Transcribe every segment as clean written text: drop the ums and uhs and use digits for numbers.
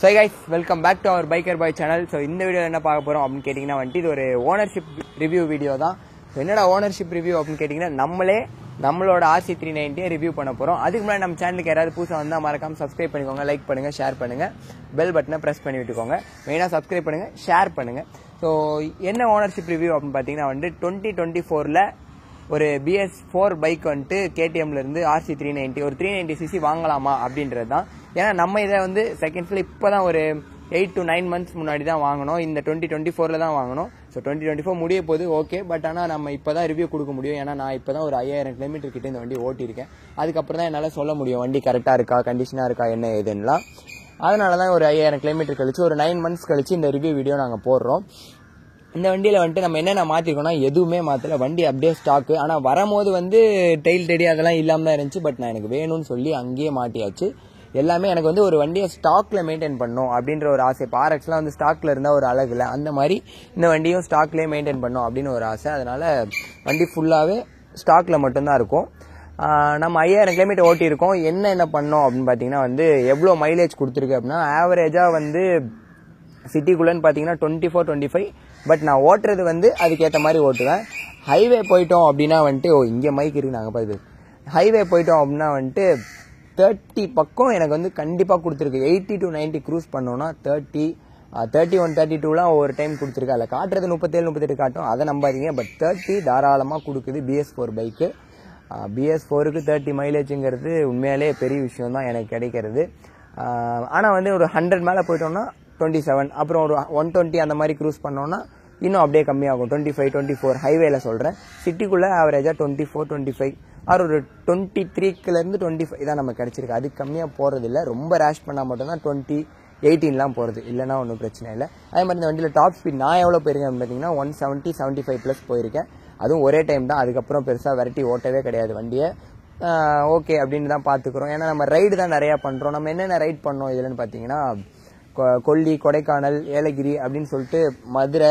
So hey guys, welcome back to our Biker Boy channel. So இந்த வீடியோல என்ன பார்க்க போறோம் அப்படினு கேட்டிங்கனா இது ஒரு ஓனர்ஷிப் ரிவ்யூ வீடியோ தான். So என்னடா ஓனர்ஷிப் ரிவ்யூ அப்படினு கேட்டிங்கனா நம்மளோட RC390 ரிவ்யூ பண்ண போறோம். அதுக்கு முன்னாடி நம்ம சேனலுக்கு யாராவது புதுசா வந்தா மறக்காம Subscribe பண்ணிக்கோங்க, லைக் பண்ணுங்க, ஷேர் பண்ணுங்க, பெல் பட்டனை பிரஸ் பண்ணி விட்டுக்கோங்க. மெயினா Subscribe பண்ணுங்க, ஷேர் பண்ணுங்க. So என்ன ஓனர்ஷிப் ரிவ்யூ அப்படினு பாத்தீங்கன்னா 2024ல ஒரு BS4 பைக் வந்துட்டு KTMல இருந்து RC390 ஒரு 390cc வாங்கலாமா அப்படின்றது தான். ஏன்னா நம்ம இதை வந்து செகண்ட்ஸ்ல இப்பதான் ஒரு 8 to 9 months முன்னாடி தான் வாங்கணும். இந்த 2024ல தான் வாங்கணும். ஸோ 2024 முடிய போது ஓகே, பட் ஆனால் நம்ம இப்போதான் ரிவ்யூ கொடுக்க முடியும். ஏன்னா நான் இப்போதான் ஒரு 5000 கிலோமீட்டர் கிட்ட இந்த வண்டி ஓட்டியிருக்கேன். அதுக்கப்புறம் தான் என்னால் சொல்ல முடியும் வண்டி கரெக்டாக இருக்கா, கண்டிஷனாக இருக்கா, என்ன ஏதுன்னெலாம். அதனால தான் ஒரு 5000 கிலோமீட்டர் கழிச்சு ஒரு 9 months கழிச்சு இந்த ரிவ்யூ வீடியோ நாங்கள் போடுறோம். இந்த வண்டியில் வந்துட்டு நம்ம என்னென்ன மாற்றிருக்கோம்னா எதுவுமே மாற்றல, வண்டி அப்படியே ஸ்டாக்கு. ஆனால் வரும்போது வந்து டெயில் டெடி அதெல்லாம் இல்லாமல் தான் இருந்துச்சு. பட் நான் எனக்கு வேணும்னு சொல்லி அங்கேயே மாட்டியாச்சு. எல்லாமே எனக்கு வந்து ஒரு வண்டியை ஸ்டாக்ல மெயின்டைன் பண்ணும் அப்படின்ற ஒரு ஆசை. இப்போ RX-லாம் வந்து ஸ்டாக்ல இருந்தால் ஒரு அழகு இல்லை, அந்த மாதிரி இந்த வண்டியும் ஸ்டாக்லேயே மெயின்டைன் பண்ணும் அப்படின்னு ஒரு ஆசை. அதனால வண்டி ஃபுல்லாகவே ஸ்டாக்ல மட்டும்தான் இருக்கும். நம்ம 5000 கிலோமீட்டர் ஓட்டியிருக்கோம். என்ன பண்ணோம் அப்படின்னு பார்த்தீங்கன்னா வந்து எவ்வளோ மைலேஜ் கொடுத்துருக்கு அப்படின்னா ஆவரேஜாக வந்து சிட்டிக்குள்ளேன்னு பார்த்தீங்கன்னா 24-25. பட் நான் ஓட்டுறது வந்து அதுக்கேற்ற மாதிரி ஓட்டுவேன். ஹைவே போயிட்டோம் அப்படின்னா வந்துட்டு இங்கே மைக் இருக்கு, நாங்கள் பார்த்து ஹைவே போயிட்டோம் அப்படின்னா வந்துட்டு 30 பக்கம் எனக்கு வந்து கண்டிப்பாக கொடுத்துருக்கு. 80 to 90 க்ரூஸ் பண்ணோன்னா 30, 31, 32லாம் ஒவ்வொரு டைம் கொடுத்துருக்கு. அதில் காட்டுறது 37-38 காட்டும், அதை நம்பாதீங்க. பட் 30 தாராளமாக கொடுக்குது BS4 பைக்கு. BS4க்கு 30 மைலேஜுங்கிறது உண்மையாலே பெரிய விஷயம் தான் எனக்கு கிடைக்கிறது. ஆனால் வந்து ஒரு 100 மேலே போயிட்டோம்னா 27, அப்புறம் ஒரு 120 அந்த மாதிரி க்ரூஸ் பண்ணோன்னா இன்னும் அப்படியே கம்மியாகும். 25, 24 ஹைவேல சொல்கிறேன். சிட்டிக்குள்ளே ஆவரேஜாக 24, 25 ஆர் ஒரு 23லேருந்து 25 தான் நமக்கு கிடைச்சிருக்கு. அது கம்மியாக போகிறது இல்லை. ரொம்ப ரேஷ் பண்ணால் மட்டும்தான் 20, 18லாம் போகிறது, இல்லைனா ஒன்றும் பிரச்சனை இல்லை. அதே மாதிரி இந்த வண்டியில் டாப் ஸ்பீட் நான் எவ்வளோ போயிருக்கேன் பார்த்தீங்கன்னா 170, 75+ போயிருக்கேன். அதுவும் ஒரே டைம் தான். அதுக்கப்புறம் பெருசாக வெரைட்டி ஓட்டவே கிடையாது வண்டியை. ஓகே அப்படின்னு தான் பார்த்துக்குறோம். ஏன்னா நம்ம ரைடு தான் நிறையா பண்ணுறோம். நம்ம என்னென்ன ரைட் பண்ணோம் இதுலன்னு பார்த்தீங்கன்னா கொல்லி, கொடைக்கானல், ஏலகிரி அப்படின்னு சொல்லிட்டு மதுரை,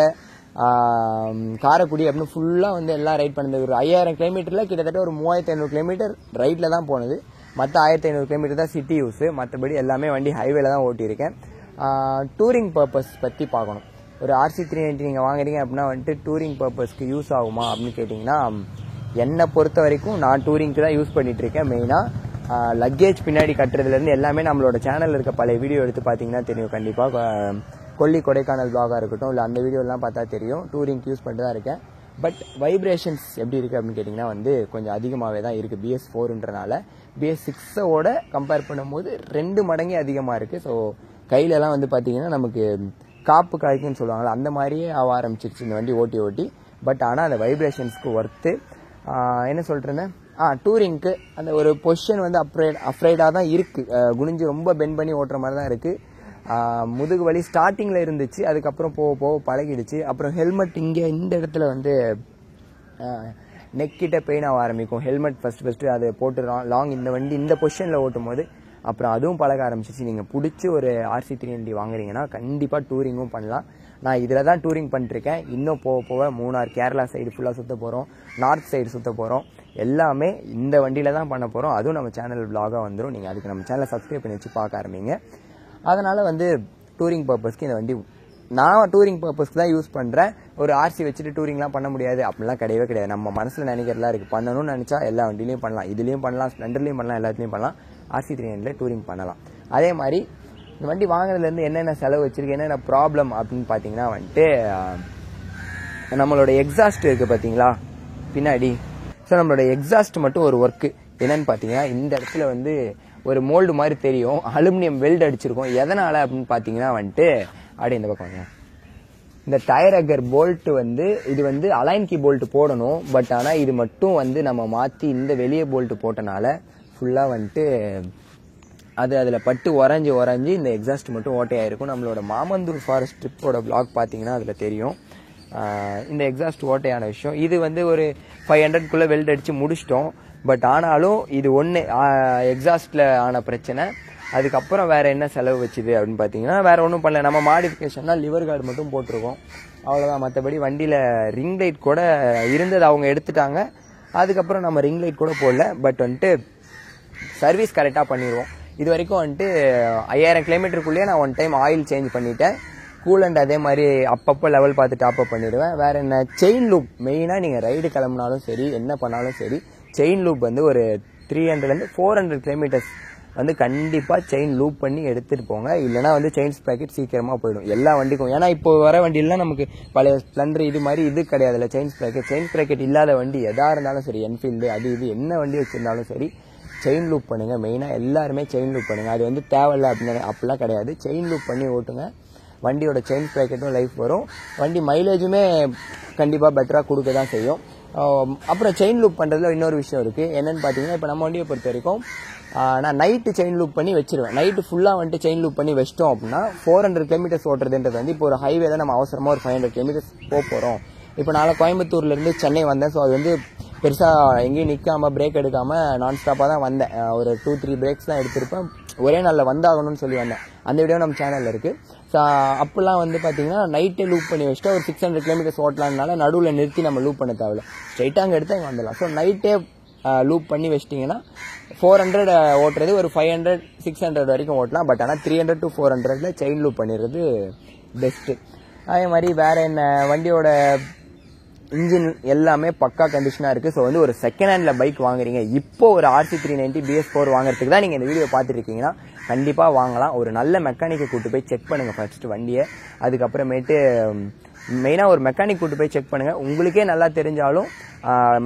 காரைக்குடி அப்படின்னு ஃபுல்லாக வந்து எல்லாம் ரைட் பண்ணது. ஒரு 5000 கிலோமீட்டரில் கிட்டத்தட்ட ஒரு 3500 கிலோமீட்டர் ரைட்டில் தான் போனது. மற்ற 1500 கிலோமீட்டர் தான் சிட்டி யூஸு. மற்றபடி எல்லாமே வண்டி ஹைவேல தான் ஓட்டியிருக்கேன். டூரிங் பர்பஸ் பற்றி பார்க்கணும். ஒரு RC390 நீங்கள் வாங்குறீங்க அப்படின்னா வந்துட்டு டூரிங் பர்பஸ்க்கு யூஸ் ஆகுமா அப்படின்னு கேட்டிங்கன்னா என்னை பொறுத்த வரைக்கும் நான் டூரிங்க்கு தான் யூஸ் பண்ணிட்டு இருக்கேன். மெயினாக லக்கேஜ் பின்னாடி கட்டுறதுலேருந்து எல்லாமே நம்மளோட சேனலில் இருக்க பழைய வீடியோ எடுத்து பார்த்தீங்கன்னா தெரியும். கண்டிப்பாக கொல்லி, கொடைக்கானல் வ்ளாகாக இருக்கட்டும், இல்லை அந்த வீடியோலாம் பார்த்தா தெரியும். டூரிங்க்கு யூஸ் பண்ணிட்டு தான் இருக்கேன். பட் வைப்ரேஷன்ஸ் எப்படி இருக்குது அப்படின்னு கேட்டிங்கன்னா வந்து கொஞ்சம் அதிகமாகவே தான் இருக்குது. BS4ன்றனால BS6ஓட கம்பேர் பண்ணும்போது 2 மடங்கே அதிகமாக இருக்குது. ஸோ கையிலலாம் வந்து பார்த்தீங்கன்னா நமக்கு காப்பு காய்க்குன்னு சொல்லுவாங்கள்ல, அந்த மாதிரியே ஆக ஆரம்பிச்சிருச்சு இந்த வண்டி ஓட்டி. பட் ஆனால் அந்த வைப்ரேஷன்ஸ்க்கு ஒர்த்து. என்ன சொல்கிறேன்னு டூரிங்க்கு அந்த ஒரு பொசிஷன் வந்து அப்ரைடாக தான் இருக்குது. குனிஞ்சு ரொம்ப பெண்ட் பண்ணி ஓட்டுற மாதிரி தான் இருக்குது. முதுகு வலி ஸ்டார்டிங்கில் இருந்துச்சு, அதுக்கப்புறம் போக பழகிடுச்சு. அப்புறம் ஹெல்மெட் இங்கே இந்த இடத்துல வந்து நெக்கிட்ட பெயின் ஆக ஆரம்பிக்கும். ஹெல்மெட் ஃபஸ்ட்டு அது போட்டு லாங் இந்த வண்டி இந்த பொசிஷனில் ஓட்டும் போது அப்புறம் அதுவும் பழக ஆரம்பிச்சிச்சு. நீங்கள் பிடிச்சி ஒரு RC390 வாங்குறீங்கன்னா கண்டிப்பாக டூரிங்கும் பண்ணலாம். நான் இதில் தான் டூரிங் பண்ணிட்டுருக்கேன். இன்னும் போக மூணார், கேரளா சைடு ஃபுல்லாக சுற்ற போகிறோம், நார்த் சைடு சுற்ற போகிறோம். எல்லாமே இந்த வண்டியில் தான் பண்ண போகிறோம். அதுவும் நம்ம சேனல் வ்ளாகாக வந்துடும். நீங்கள் அதுக்கு நம்ம சேனலை சப்ஸ்கிரைப் பண்ணி வச்சு பார்க்க ஆரம்பிங்க. அதனால் வந்து டூரிங் பர்பஸ்க்கு இந்த வண்டி நான் டூரிங் பர்பஸ்க்கு தான் யூஸ் பண்ணுறேன். ஒரு RC வச்சுட்டு டூரிங்லாம் பண்ண முடியாது அப்படிலாம் கிடையவே கிடையாது. நம்ம மனசில் நினைக்கிறதுலாம் இருக்குது. பண்ணணும்னு நினச்சா எல்லா வண்டிலையும் பண்ணலாம், இதுலேயும் பண்ணலாம், ஸ்ப்ளெண்டர்லேயும் பண்ணலாம், எல்லாத்துலேயும் பண்ணலாம். RC390 டூரிங் பண்ணலாம். அதே மாதிரி இந்த வண்டி வாங்கினதுலேருந்து என்னென்ன செலவு வச்சுருக்கு, என்னென்ன ப்ராப்ளம் அப்படின்னு பார்த்தீங்கன்னா வந்துட்டு நம்மளோட எக்ஸாஸ்ட் இருக்குது பார்த்தீங்களா பின்னாடி. ஸோ நம்மளோட எக்ஸாஸ்ட் மட்டும் ஒரு ஒர்க்கு என்னன்னு பார்த்தீங்கன்னா இந்த இடத்துல வந்து ஒரு மோல்டு மாதிரி தெரியும், அலுமினியம் வெல்ட் அடிச்சிருக்கோம். எதனால் அப்படின்னு பார்த்தீங்கன்னா வந்துட்டு அப்படியே இந்த பக்கம் இந்த டயர் அக்கர் போல்ட்டு வந்து இது வந்து அலைன் கீ போல்ட்டு போடணும். பட் ஆனால் இது மட்டும் வந்து நம்ம மாற்றி இந்த வெளியே போல்ட்டு போட்டனால ஃபுல்லாக வந்துட்டு அது அதில் பட்டு உறைஞ்சி இந்த எக்ஸாஸ்ட் மட்டும் ஓட்டையாயிருக்கும். நம்மளோட மாமந்தூர் ஃபாரஸ்ட் ட்ரிப்போட வ்ளாக் பார்த்தீங்கன்னா அதில் தெரியும் இந்த எக்ஸாஸ்ட் ஓட்டையான விஷயம். இது வந்து ஒரு 500க்குள்ளே வெல்ட் அடித்து முடிச்சிட்டோம். பட் ஆனாலும் இது ஒன்று எக்ஸாஸ்டில் ஆன பிரச்சனை. அதுக்கப்புறம் வேறு என்ன செலவு வச்சுது அப்படின்னு பார்த்தீங்கன்னா வேறு ஒன்றும் பண்ணல. நம்ம மாடிஃபிகேஷன்னா லிவர் கார்டு மட்டும் போட்டிருக்கோம், அவ்வளோதான். மற்றபடி வண்டியில் ரிங் லைட் கூட இருந்தது, அவங்க எடுத்துட்டாங்க. அதுக்கப்புறம் நம்ம ரிங் லைட் கூட போடல. பட் வந்துட்டு சர்வீஸ் கரெக்டாக பண்ணிடுவோம். இது வரைக்கும் வந்துட்டு 5000 கிலோமீட்டருக்குள்ளேயே நான் ஒன் டைம் ஆயில் சேஞ்ச் பண்ணிட்டேன். கூலண்ட் அதே மாதிரி அப்பப்போ லெவல் பார்த்து டாப் அப் பண்ணிடுவேன். வேற என்ன, செயின் லூப் மெயினாக நீங்கள் ரைடு கிளம்புனாலும் சரி என்ன பண்ணாலும் சரி செயின் லூப் வந்து ஒரு 300 to 400 கிலோமீட்டர்ஸ் வந்து கண்டிப்பாக செயின் லூப் பண்ணி எடுத்துகிட்டு போங்க. இல்லைனா வந்து செயின் ஸ்ப்ராக்கெட் சீக்கிரமாக போயிடும் எல்லா வண்டிக்கும். ஏன்னா இப்போ வர வண்டியிலாம் நமக்கு பழைய ஸ்ப்ளெண்டர் இது மாதிரி இது கிடையாதுல்ல செயின் ஸ்ப்ராக்கெட் இல்லாத வண்டி எதாக இருந்தாலும் சரி, என்ஃபீல்டு அது இது என்ன வண்டி வச்சுருந்தாலும் சரி செயின் லூப் பண்ணுங்கள். மெயினாக எல்லாருமே செயின் லூப் பண்ணுங்கள். அது வந்து தேவையில்லை அப்படின்னு அப்படிலாம் கிடையாது. செயின் லூப் பண்ணி ஓட்டுங்க. வண்டியோட செயின் ஸ்ப்ராக்கெட்டும் லைஃப் வரும். வண்டி மைலேஜுமே கண்டிப்பாக பெட்டராக கொடுக்க தான் செய்யும். அப்புறம் செயின் லூப் பண்ணுறதுல இன்னொரு விஷயம் இருக்குது. என்னென்னு பார்த்தீங்கன்னா, இப்போ நம்ம வண்டியை பொறுத்த வரைக்கும் நான் நைட்டு செயின் லூப் பண்ணி வச்சிருவேன். நைட்டு ஃபுல்லாக வந்துட்டு செயின் லூப் பண்ணி வச்சிட்டோம் அப்படின்னா 400 கிலோமீட்டர்ஸ் ஓட்டுறதுன்றது வந்து இப்போ ஒரு ஹைவே தான் நம்ம அவசரமாக ஒரு 500 கிலோமீட்டர்ஸ் போகிறோம். இப்போ நான் கோயம்புத்தூர்லேருந்து சென்னை வந்தேன். ஸோ அது வந்து பெருசாக எங்கேயும் நிற்காமல் பிரேக் எடுக்காமல் நான் ஸ்டாப்பாக தான் வந்தேன். ஒரு 2-3 பிரேக்ஸ் தான் எடுத்திருப்பேன். ஒரே நாளில் வந்தாகணும்னு சொல்லி வந்தேன். அந்த வீடியோ நம்ம சேனலில் இருக்குது. ஸோ அப்போல்லாம் வந்து பார்த்தீங்கன்னா நைட்டே லூப் பண்ணி வச்சுட்டா ஒரு 600 கிலோமீட்டர்ஸ் ஓட்டலாம்னால நடுவில் நிறுத்தி நம்ம லூப் பண்ண தேவையில்ல, ஸ்ட்ரைட்டாக அங்கே எடுத்து அங்கே வந்துடலாம். ஸோ நைட்டே லூப் பண்ணி வச்சிட்டிங்கன்னா 400 ஓட்டுறது ஒரு 500-600 வரைக்கும் ஓட்டலாம். பட் ஆனால் 300 to 400 செயின் லூப் பண்ணிடுறது பெஸ்ட்டு. அதே மாதிரி வேறு என்ன, வண்டியோட இன்ஜின் எல்லாமே பக்கா கண்டிஷனாக இருக்குது. ஸோ வந்து ஒரு செகண்ட் ஹேண்டில் பைக் வாங்குறீங்க, இப்போ ஒரு RC390 BS4 வாங்குறதுக்கு தான் நீங்கள் இந்த வீடியோ பார்த்துருக்கீங்கன்னா கண்டிப்பாக வாங்கலாம். ஒரு நல்ல மெக்கானிக்கை கூட்டு போய் செக் பண்ணுங்கள் ஃபர்ஸ்ட்டு வண்டியை. அதுக்கப்புறமேட்டு மெயினாக ஒரு மெக்கானிக் கூட்டு போய் செக் பண்ணுங்கள். உங்களுக்கே நல்லா தெரிஞ்சாலும்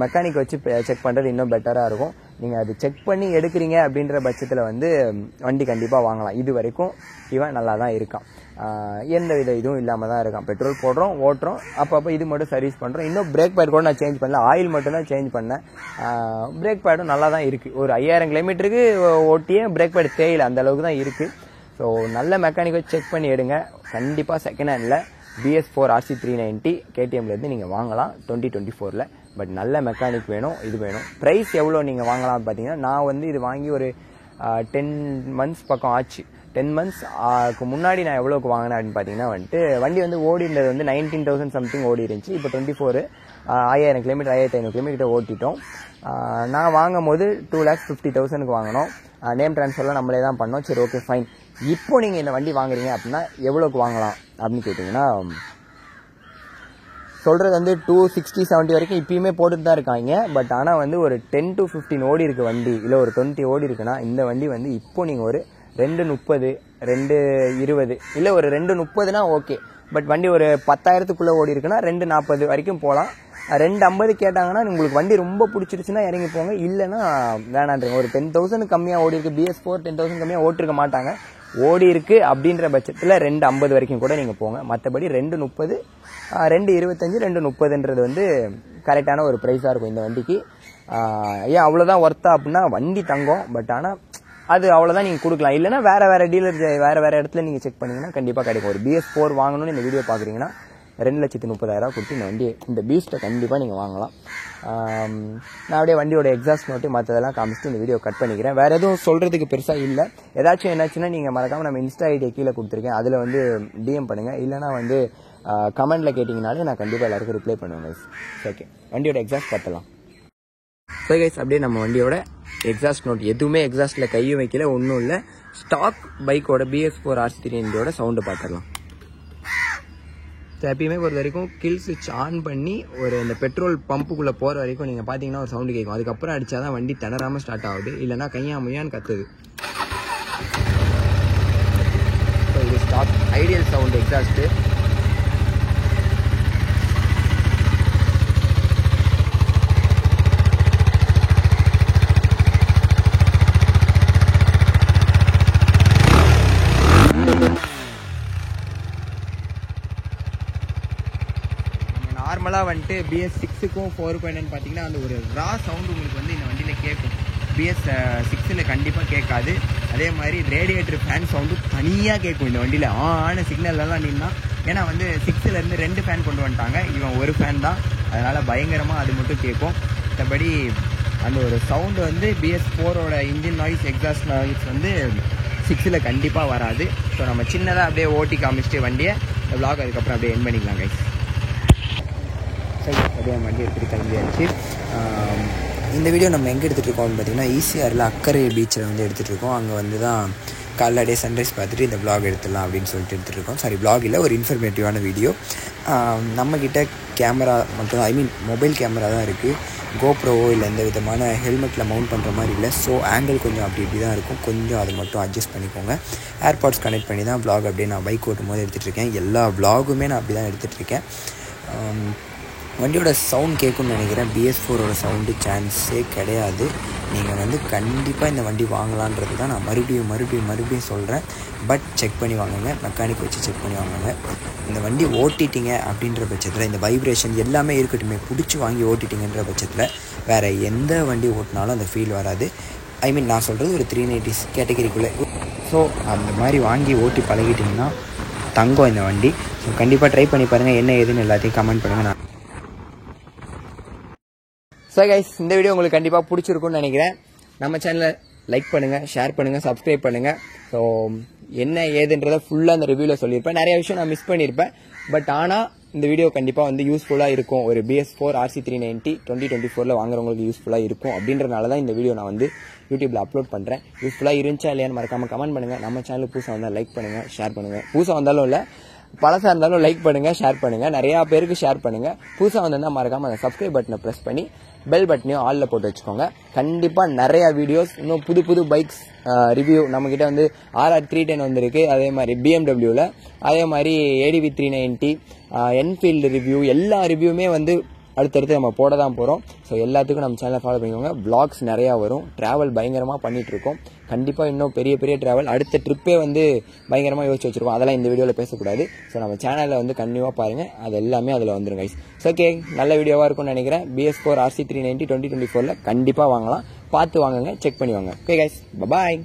மெக்கானிக் வச்சு செக் பண்ணுறது இன்னும் பெட்டராக இருக்கும். நீங்கள் அது செக் பண்ணி எடுக்கிறீங்க அப்படின்ற பட்சத்தில் வந்து வண்டி கண்டிப்பாக வாங்கலாம். இது வரைக்கும் இவன் நல்லா தான் இருக்கான், எந்த வித இதுவும் இல்லாமல் தான் இருக்கான். பெட்ரோல் போடுறோம், ஓட்டுறோம், அப்பப்போ இது மட்டும் சர்வீஸ் பண்ணுறோம். இன்னும் பிரேக் பேட் கூட நான் சேஞ்ச் பண்ணல, ஆயில் மட்டும் தான் சேஞ்ச் பண்ணேன். பிரேக் பேடும் நல்லா தான் இருக்குது. ஒரு 5000 கிலோமீட்டருக்கு ஓட்டியே பிரேக் பேட் தேயில அந்த அளவுக்கு தான் இருக்குது. ஸோ நல்ல மெக்கானிக்கை செக் பண்ணி எடுங்க. கண்டிப்பாக செகண்ட் ஹேண்டில் BS4 RC390 KTMலேருந்து நீங்கள் வாங்கலாம் 2024. பட் நல்ல மெக்கானிக் வேணும், இது வேணும். ப்ரைஸ் எவ்வளோ நீங்கள் வாங்கலாம் பார்த்தீங்கன்னா, நான் வந்து இது வாங்கி ஒரு 10 months பக்கம் ஆச்சு. 10 months முன்னாடி நான் எவ்வளோக்கு வாங்கினேன் அப்படின்னு பார்த்தீங்கன்னா வந்துட்டு வண்டி வந்து ஓடினது வந்து 19,000 சம்திங் ஓடி இருந்துச்சு. இப்போ 24 5000 கிலோமீட்டர் 1500 கிலோமீட்டர் ஓட்டிட்டோம். நான் வாங்கும் போது 2,50,000 வாங்கினோம். நேம் ட்ரான்ஸ்ஃபர்லாம் நம்மளே தான் பண்ணோம். சரி, ஓகே, ஃபைன். இப்போ நீங்கள் இந்த வண்டி வாங்குறீங்க அப்படின்னா எவ்வளோக்கு வாங்கலாம் அப்படின்னு கேட்டிங்கன்னா, சொல்கிறது வந்து 260-70 வரைக்கும் இப்பயுமே போட்டுட்டு தான் இருக்காங்க. பட் ஆனால் வந்து ஒரு 10 to 15 ஓடி இருக்கு வண்டி, இல்லை ஒரு 20 ஓடி இருக்குன்னா இந்த வண்டி வந்து இப்போ நீங்கள் ஒரு 230, 220 இல்லை ஒரு 230னா ஓகே. பட் வண்டி ஒரு 10,000க்குள்ளே ஓடி இருக்குன்னா 240 வரைக்கும் போகலாம். 250 கேட்டாங்கன்னா உங்களுக்கு வண்டி ரொம்ப பிடிச்சிருச்சுன்னா இறங்கி போங்க, இல்லைன்னா வேணான்றீங்க. ஒரு 10,000 கம்மியாக ஓடி இருக்கு BS4, 10,000 கம்மியாக ஓட்டிருக்க மாட்டாங்க. ஓடி இருக்கு அப்படின்ற பட்சத்தில் 250 வரைக்கும் கூட நீங்கள் போங்க. மற்றபடி 230, 225, 230ன்றது வந்து கரெக்டான ஒரு ப்ரைஸாக இருக்கும் இந்த வண்டிக்கு. ஏன் அவ்வளோதான் ஒர்த்தா அப்படின்னா வண்டி தங்கம். பட் ஆனால் அது அவ்வளோதான் நீங்கள் கொடுக்கலாம். இல்லைனா வேறு டீலர் வேறு இடத்துல நீங்கள் செக் பண்ணிங்கன்னா கண்டிப்பாக கிடைக்கும். ஒரு BS4 வாங்கணும்னு இந்த வீடியோ பார்க்குறீங்கன்னா 2,30,000 கொடுத்து இந்த வண்டி, இந்த பீஸ்ட்டை கண்டிப்பாக நீங்கள் வாங்கலாம். நான் அப்படியே வண்டியோட எக்ஸாஸ்ட் நோட்டு மற்றதெல்லாம் காமிச்சிட்டு இந்த வீடியோ கட் பண்ணிக்கிறேன். வேறு எதுவும் சொல்கிறதுக்கு பெருசாக இல்லை. ஏதாச்சும் என்னாச்சுன்னா நீங்கள் மறக்காமல் நம்ம இன்ஸ்டா ஐடியை கீழே கொடுத்துருக்கேன், அதில் வந்து DM பண்ணுங்கள். இல்லைனா வந்து கமெண்டில் கேட்டிங்கனாலே நான் கண்டிப்பாக எல்லாருக்கும் ரிப்ளை பண்ணுவேன் கைஸ். ஓகே, வண்டியோட எக்ஸாஸ்ட் பார்த்தலாம். ஸோ கைஸ், அப்படியே நம்ம வண்டியோட எக்ஸாஸ்ட் நோட், எதுவுமே எக்ஸாஸ்ட்டில் கையும் வைக்கல, ஒன்றும் இல்லை. ஸ்டாக் பைக்கோட BS4 RC390 சவுண்டு பார்த்துடலாம். ஸோ எப்பயுமே பொறுத்த வரைக்கும் கில் ஸ்விட்ச் ஆன் பண்ணி ஒரு இந்த பெட்ரோல் பம்புக்குள்ளே போகிற வரைக்கும் நீங்கள் பார்த்தீங்கன்னா ஒரு சவுண்டு கேட்கும். அதுக்கப்புறம் அடித்தா தான் வண்டி திணறாமல் ஸ்டார்ட் ஆகுது, இல்லைனா கையா முயான்னு கத்துது. ஸோ இது ஸ்டாக் ஐடியல் சவுண்டு எக்ஸாஸ்ட்டு. நார்மலாக வந்துட்டு BS6க்கும் 4.9 பார்த்தீங்கன்னா அந்த ஒரு ரா சவுண்டு உங்களுக்கு வந்து இந்த வண்டியில் கேட்கும். BS6ல் கண்டிப்பாக கேட்காது. அதே மாதிரி ரேடியேட்டர் ஃபேன் சவுண்டு தனியாக கேட்கும் இந்த வண்டியில். ஆனால் சிக்னல்லாம் நின்னா, ஏன்னா வந்து 6லேருந்து 2 ஃபேன் கொண்டு வந்துட்டாங்க, இவன் ஒரு ஃபேன் தான், அதனால் பயங்கரமாக அது மட்டும் கேட்கும். மற்றபடி அந்த ஒரு சவுண்டு வந்து BS4ஓட இன்ஜின் நாய்ஸ், எக்ஸாஸ்ட் நாய்ஸ் வந்து 6ல் கண்டிப்பாக வராது. ஸோ நம்ம சின்னதாக அப்படியே ஓட்டி காமிச்சிட்டு வண்டியை இந்த vlog அதுக்கப்புறம் அப்படியே என் பண்ணிக்கலாம் கைஸ். சரி, அப்படியே வண்டி எடுத்துகிட்டு கிளம்பியாச்சு. இந்த வீடியோ நம்ம எங்கே எடுத்துகிட்டு இருக்கோம்னு பார்த்தீங்கன்னா ஈசிஆரில் அக்கரை பீச்சில் வந்து எடுத்துகிட்டு இருக்கோம். அங்கே வந்து தான் காலைல சன்ரைஸ் பார்த்துட்டு இந்த vlog எடுத்துடலாம் அப்படின்னு சொல்லிட்டு எடுத்துகிட்டு இருக்கோம். சாரி, vlog இல்லை, ஒரு இன்ஃபர்மேட்டிவான வீடியோ. நம்மக்கிட்ட கேமரா மட்டும், ஐ மீன் மொபைல் கேமரா தான் இருக்குது. கோப்ரோவோ இல்லை எந்த விதமான ஹெல்மெட்டில் மவுண்ட் பண்ணுற மாதிரி இல்லை. ஸோ ஆங்கிள் கொஞ்சம் அப்படி இப்படி தான் இருக்கும். கொஞ்சம் அதை மட்டும் அட்ஜஸ்ட் பண்ணிக்கோங்க. ஏர்பாட்ஸ் கனெக்ட் பண்ணி தான் vlog அப்படியே நான் பைக் ஓட்டும் போது எடுத்துகிட்டு இருக்கேன். எல்லா vlogுமே நான் அப்படி தான் எடுத்துகிட்டு இருக்கேன். வண்டியோட சவுண்ட் கேட்கும்னு நினைக்கிறேன். BS4ஓட சவுண்டு சான்ஸே கிடையாது. நீங்கள் வந்து கண்டிப்பாக இந்த வண்டி வாங்கலான்றது தான் நான் மறுபடியும் சொல்கிறேன். பட் செக் பண்ணி வாங்குங்க, மெக்கானிக் வச்சு செக் பண்ணி வாங்குங்க. இந்த வண்டி ஓட்டிட்டீங்க அப்படின்ற பட்சத்தில் இந்த வைப்ரேஷன் எல்லாமே இருக்கட்டுமே, பிடிச்சி வாங்கி ஓட்டிட்டிங்கன்ற பட்சத்தில் வேறு எந்த வண்டி ஓட்டினாலும் அந்த ஃபீல் வராது. ஐ மீன் நான் சொல்கிறது ஒரு 390s கேட்டகரிக்குள்ளே. ஸோ அந்த மாதிரி வாங்கி ஓட்டி பழகிட்டிங்கன்னா தங்கம் இந்த வண்டி. ஸோ கண்டிப்பாக ட்ரை பண்ணி பாருங்கள். என்ன ஏதுன்னு எல்லாத்தையும் கமெண்ட் பண்ணுங்கள். ஸோ கைஸ், இந்த வீடியோ உங்களுக்கு கண்டிப்பாக பிடிச்சிருக்கும்னு நினைக்கிறேன். நம்ம சேனலை லைக் பண்ணுங்கள், ஷேர் பண்ணுங்கள், சப்ஸ்கிரைப் பண்ணுங்கள். ஸோ என்ன ஏதுன்றதை ஃபுல்லாக அந்த ரிவ்யூவில் சொல்லியிருப்பேன். நிறைய விஷயம் நான் மிஸ் பண்ணியிருப்பேன். பட் ஆனால் இந்த வீடியோ கண்டிப்பாக வந்து யூஸ்ஃபுல்லாக இருக்கும். ஒரு BS4 RC390 2024 வாங்குறவங்களுக்கு யூஸ்ஃபுல்லாக இருக்கும். அப்படின்றனால தான் இந்த வீடியோ நான் வந்து யூடியூப்பில் அப்லோட் பண்ணுறேன். யூஸ்ஃபுல்லாக இருந்துச்சா இல்லையான்னு மறக்காமல் கமெண்ட் பண்ணுங்கள். நம்ம சேனலுக்கு புதுசாக வந்தால் லைக் பண்ணுங்கள், ஷேர் பண்ணுங்கள். புதுசாக வந்தாலும் இல்லை, பழசாக இருந்தாலும் லைக் பண்ணுங்கள், ஷேர் பண்ணுங்கள். நிறையா பேருக்கு ஷேர் பண்ணுங்கள். புதுசாக வந்தால் மறக்காமல் அந்த சப்ஸ்கிரைப் பட்டனை ப்ரெஸ் பண்ணி பெல் பட்டனையும் ஆலில் போட்டு வச்சுக்கோங்க. கண்டிப்பாக நிறையா வீடியோஸ், இன்னும் புது பைக்ஸ் ரிவ்யூ நம்மக்கிட்ட வந்து RR 310 வந்திருக்கு. அதே மாதிரி BMWவில், அதே மாதிரி ADV 390, என்ஃபீல்டு ரிவ்யூ, எல்லா ரிவ்யூமே வந்து அடுத்தடுத்து நம்ம போட தான் போகிறோம். ஸோ எல்லாத்துக்கும் நம்ம சேனலை ஃபாலோ பண்ணிக்கோங்க. vlogs நிறையா வரும். ட்ராவல் பயங்கரமாக பண்ணிகிட்ருக்கோம். கண்டிப்பாக இன்னும் பெரிய ட்ராவல், அடுத்த ட்ரிப்பே வந்து பயங்கரமாக யோசிச்சு வச்சுருக்கோம். அதெல்லாம் இந்த வீடியோவில் பேசக்கூடாது. ஸோ நம்ம சேனலில் வந்து கண்டிப்பாக பாருங்கள், அது எல்லாமே அதில் வந்துடும் கைஸ். ஸோ ஓகே, நல்ல வீடியோவாக இருக்கும்னு நினைக்கிறேன். BS4 RC390 2024 கண்டிப்பாக வாங்கலாம். பார்த்து வாங்குங்க, செக் பண்ணி வாங்க. ஓகே கைஸ், பாய்.